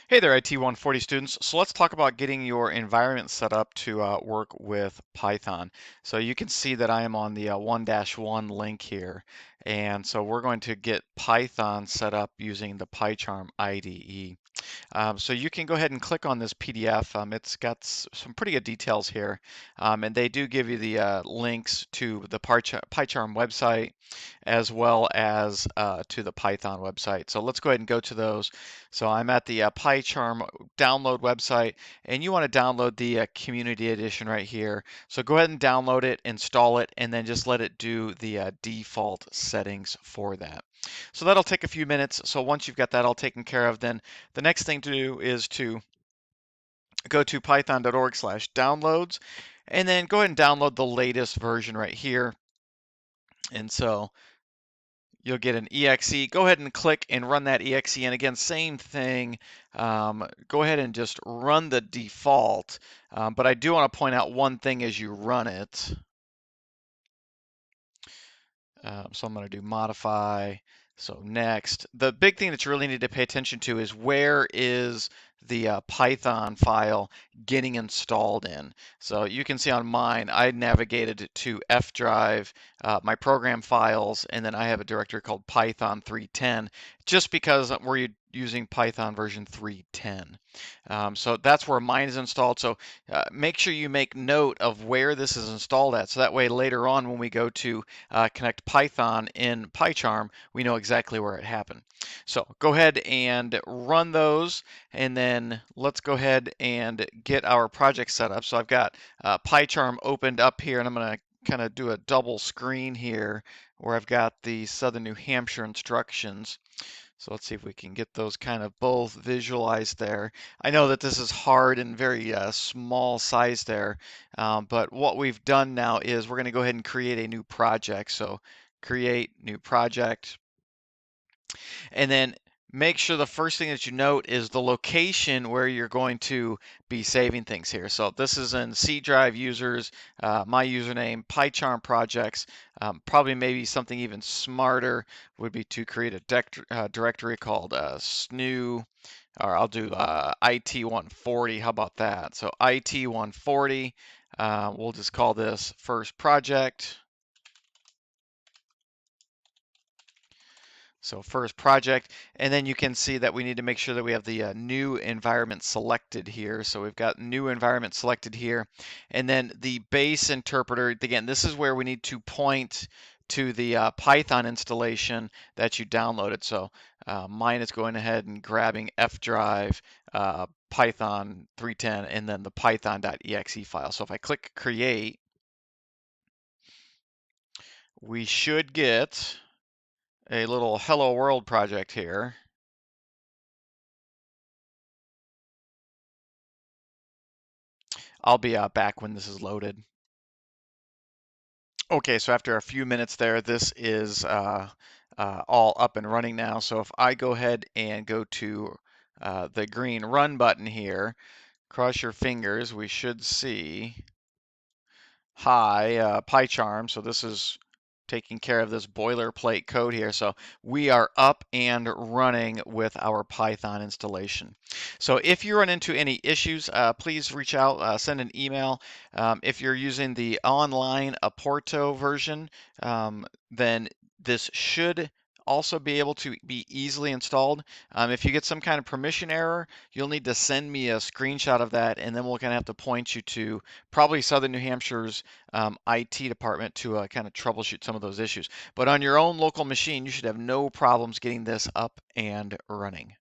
Hey there, IT 140 students. So let's talk about getting your environment set up to work with Python. So you can see that I am on the 1-1 link here. And so we're going to get Python set up using the PyCharm IDE. So you can go ahead and click on this PDF. It's got some pretty good details here, and they do give you the links to the PyCharm website as well as to the Python website. So let's go ahead and go to those. So I'm at the PyCharm download website, and you want to download the Community Edition right here. So go ahead and download it, install it, and then just let it do the default settings for that. So that'll take a few minutes. So once you've got that all taken care of, then the next thing to do is to go to python.org/downloads, and then go ahead and download the latest version right here. And so you'll get an exe. Go ahead and click and run that exe. And again, same thing. Go ahead and just run the default. But I do want to point out one thing as you run it. So I'm going to do modify. So next, the big thing that you really need to pay attention to is where is the Python file getting installed in. So you can see on mine, I navigated to F drive, my program files, and then I have a directory called Python 310, just because we're using Python version 310. So that's where mine is installed. So make sure you make note of where this is installed at. So that way later on when we go to connect Python in PyCharm, we know exactly where it happened. So go ahead and run those, and then let's go ahead and get our project set up. So I've got PyCharm opened up here, and I'm going to kind of do a double screen here where I've got the Southern New Hampshire instructions. So let's see if we can get those kind of both visualized there. I know that this is hard and very small size there, but what we've done now is we're going to go ahead and create a new project. So create new project, and then make sure the first thing that you note is the location where you're going to be saving things here. So this is in C drive users, my username, PyCharm projects. Probably maybe something even smarter would be to create a directory called snoo, or I'll do IT140. How about that? So IT140, we'll just call this first project. So first project, and then you can see that we need to make sure that we have the new environment selected here. So we've got new environment selected here, and then the base interpreter. Again, this is where we need to point to the Python installation that you downloaded. So mine is going ahead and grabbing F drive, Python 310, and then the python.exe file. So if I click create, we should get a little hello world project here. I'll be back when this is loaded. Okay, so after a few minutes there, this is all up and running now. So if I go ahead and go to the green run button here, cross your fingers, we should see hi PyCharm. So this is taking care of this boilerplate code here. So we are up and running with our Python installation. So if you run into any issues, please reach out, send an email. If you're using the online Aporto version, then this should also be able to be easily installed. If you get some kind of permission error, you'll need to send me a screenshot of that, and then we're going to have to point you to probably Southern New Hampshire's IT department to kind of troubleshoot some of those issues. But on your own local machine, you should have no problems getting this up and running.